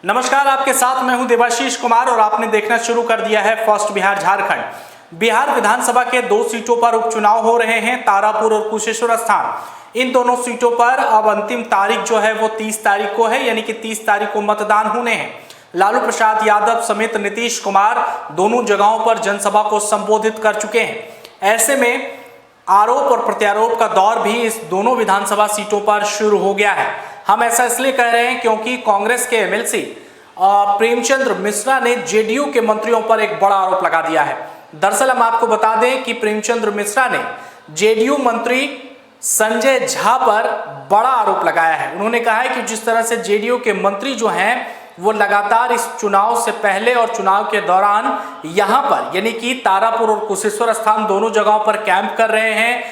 नमस्कार, आपके साथ मैं हूं देवाशीष कुमार और आपने देखना शुरू कर दिया है फर्स्ट बिहार झारखंड। बिहार विधानसभा के 2 सीटों पर उपचुनाव हो रहे हैं, तारापुर और कुशेश्वर स्थान। इन दोनों सीटों पर अब अंतिम तारीख जो है वो 30 तारीख को है, यानी कि 30 तारीख को मतदान होने हैं। लालू प्रसाद यादव समेत नीतीश कुमार दोनों जगहों पर जनसभा को संबोधित कर चुके हैं। ऐसे में आरोप और प्रत्यारोप का दौर भी इस दोनों विधानसभा सीटों पर शुरू हो गया है। हम ऐसा इसलिए कह रहे हैं क्योंकि कांग्रेस के एमएलसी प्रेमचंद्र मिश्रा ने जेडीयू के मंत्रियों पर एक बड़ा आरोप लगा दिया है। दरअसल हम आपको बता दें कि प्रेमचंद्र मिश्रा ने जेडीयू मंत्री संजय झा पर बड़ा आरोप लगाया है। उन्होंने कहा है कि जिस तरह से जेडीयू के मंत्री जो हैं वो लगातार इस चुनाव से पहले और चुनाव के दौरान यहां पर यानी कि तारापुर और कुशेश्वर स्थान दोनों जगहों पर कैंप कर रहे हैं,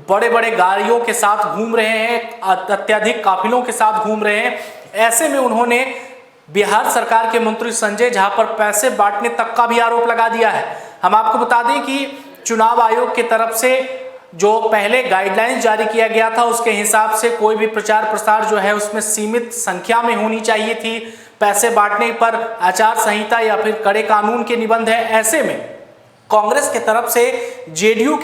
बड़े बड़े गाड़ियों के साथ घूम रहे हैं, अत्यधिक काफिलों के साथ घूम रहे हैं। ऐसे में उन्होंने बिहार सरकार के मंत्री संजय झा पर पैसे बांटने तक का भी आरोप लगा दिया है। हम आपको बता दें कि चुनाव आयोग की तरफ से जो पहले गाइडलाइंस जारी किया गया था उसके हिसाब से कोई भी प्रचार प्रसार जो है उसमें सीमित संख्या में होनी चाहिए थी। पैसे बांटने पर आचार संहिता या फिर कड़े कानून के निबंध है। ऐसे में कांग्रेस के तरफ से जेडीयू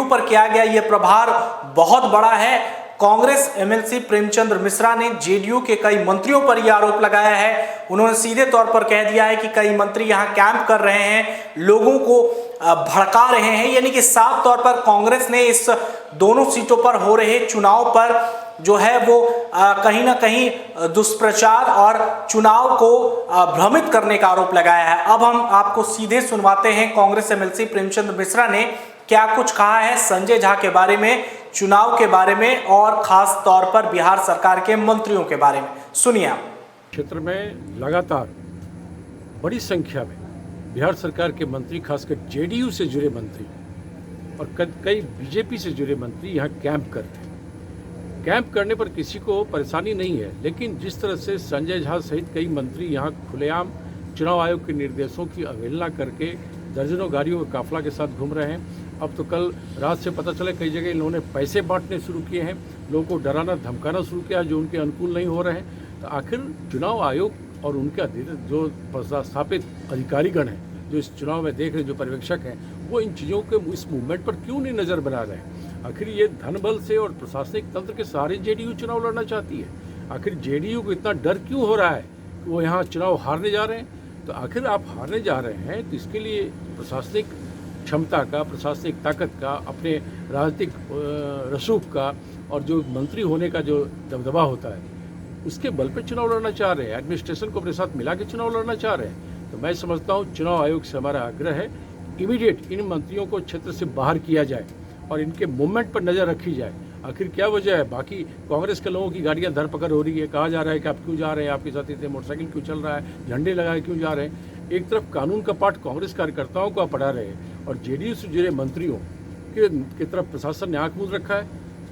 पर किया गया ये प्रहार बहुत बड़ा है। कांग्रेस एमएलसी प्रेमचंद्र मिश्रा ने जेडीयू के कई मंत्रियों पर यह आरोप लगाया है। उन्होंने सीधे तौर पर कह दिया है कि कई मंत्री यहां कैंप कर रहे हैं, लोगों को भड़का रहे हैं, यानी कि साफ तौर पर कांग्रेस ने इस दोनों सीटों पर हो रहे चुनाव पर जो है वो कहीं ना कहीं दुष्प्रचार और चुनाव को भ्रमित करने का आरोप लगाया है। अब हम आपको सीधे सुनवाते हैं कांग्रेस एमएलसी प्रेमचंद्र मिश्रा ने क्या कुछ कहा है संजय झा के बारे में, चुनाव के बारे में और खास तौर पर बिहार सरकार के मंत्रियों के बारे में। सुनिए आप। क्षेत्र में लगातार बड़ी संख्या में बिहार सरकार के मंत्री, खासकर जेडीयू से जुड़े मंत्री और कई बीजेपी से जुड़े मंत्री यहाँ कैंप करते हैं। कैंप करने पर किसी को परेशानी नहीं है, लेकिन जिस तरह से संजय झा सहित कई मंत्री यहाँ खुलेआम चुनाव आयोग के निर्देशों की अवहेलना करके दर्जनों गाड़ियों के काफिला के साथ घूम रहे हैं। अब तो कल रात से पता चला कई जगह इन्होंने पैसे बांटने शुरू किए हैं, लोगों को डराना धमकाना शुरू किया जो उनके अनुकूल नहीं हो रहे हैं। तो आखिर चुनाव आयोग और उनके जो प्रस्थापित अधिकारीगण हैं, जो इस चुनाव में देख रहे जो पर्यवेक्षक हैं, वो इन चीज़ों के इस मूवमेंट पर क्यों नहीं नज़र बना रहे हैं? आखिर ये धन बल से और प्रशासनिक तंत्र के सहारे जेडीयू चुनाव लड़ना चाहती है। आखिर जेडीयू को इतना डर क्यों हो रहा है कि वो यहाँ चुनाव हारने जा रहे हैं? तो आखिर आप हारने जा रहे हैं तो इसके लिए प्रशासनिक क्षमता का, प्रशासनिक ताकत का, अपने राजनीतिक रसूख का और जो मंत्री होने का जो दबदबा होता है उसके बल पर चुनाव लड़ना चाह रहे हैं। एडमिनिस्ट्रेशन को अपने साथ मिला के चुनाव लड़ना चाह रहे हैं। तो मैं समझता हूँ चुनाव आयोग से हमारा आग्रह है इमीडिएट इन मंत्रियों को क्षेत्र से बाहर किया जाए और इनके मूवमेंट पर नज़र रखी जाए। आखिर क्या वजह है? बाकी कांग्रेस के लोगों की गाड़ियां धरपकड़ हो रही है, कहा जा रहा है कि आप क्यों जा रहे हैं, आपके साथ इतने मोटरसाइकिल क्यों चल रहा है, झंडे लगाए क्यों जा रहे हैं। एक तरफ कानून का पाठ कांग्रेस कार्यकर्ताओं को आप पढ़ा रहे हैं और जेडीयू से जुड़े मंत्रियों की तरफ प्रशासन ने आंख मूंद रखा है।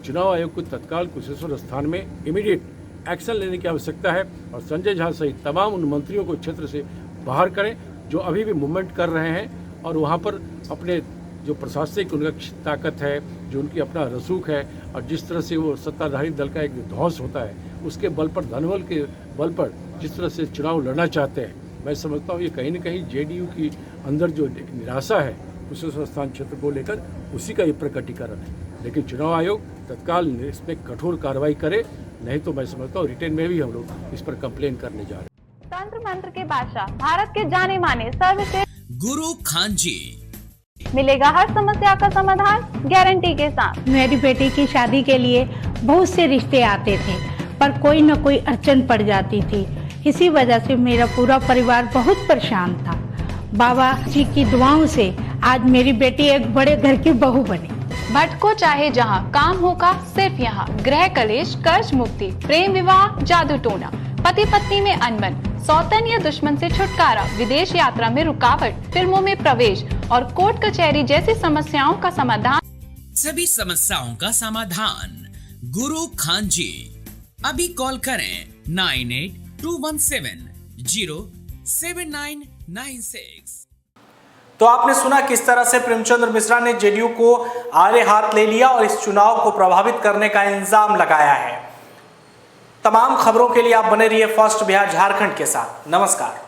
चुनाव आयोग को तत्काल कुशेश्वर स्थान में इमीडिएट एक्शन लेने की आवश्यकता है और संजय झा सहित तमाम उन मंत्रियों को क्षेत्र से बाहर करें जो अभी भी मूवमेंट कर रहे हैं और वहाँ पर अपने जो प्रशासनिक उनका ताकत है, जो उनकी अपना रसूख है और जिस तरह से वो सत्ताधारी दल का एक ध्वंस होता है उसके बल पर, धनबल के बल पर जिस तरह से चुनाव लड़ना चाहते हैं, मैं समझता हूँ ये कहीं न कहीं जेडीयू की अंदर जो एक निराशा है कुशेश्वर स्थान क्षेत्र को लेकर उसी का ये प्रकटीकरण है। लेकिन चुनाव आयोग तत्काल इसमें कठोर कार्रवाई करे, नहीं तो मैं समझता हूँ रिटेन में भी हम लोग इस पर कंप्लेन करने जा रहे हैं। तंत्र मंत्र के बादशाह, भारत के जाने माने सर्वश्रेष्ठ गुरु खान जी मिलेगा हर समस्या का समाधान गारंटी के साथ। मेरी बेटी की शादी के लिए बहुत से रिश्ते आते थे पर कोई न कोई अड़चन पड़ जाती थी। इसी वजह से मेरा पूरा परिवार बहुत परेशान था। बाबा जी की दुआओं से आज मेरी बेटी एक बड़े घर की बहू बनी। भटको चाहे जहां, काम होगा सिर्फ यहाँ। गृह कलेश, कर्ज मुक्ति, प्रेम विवाह, जादू टोना, पति पत्नी में अनबन, सौतन या दुश्मन से छुटकारा, विदेश यात्रा में रुकावट, फिल्मों में प्रवेश और कोर्ट कचहरी जैसी समस्याओं का समाधान। सभी समस्याओं का समाधान गुरु खान जी। अभी कॉल करें 9821707996। तो आपने सुना किस तरह से प्रेमचंद्र मिश्रा ने जेडीयू को आड़े हाथ ले लिया और इस चुनाव को प्रभावित करने का इल्जाम लगाया है। तमाम खबरों के लिए आप बने रहिए फर्स्ट बिहार झारखंड के साथ। नमस्कार।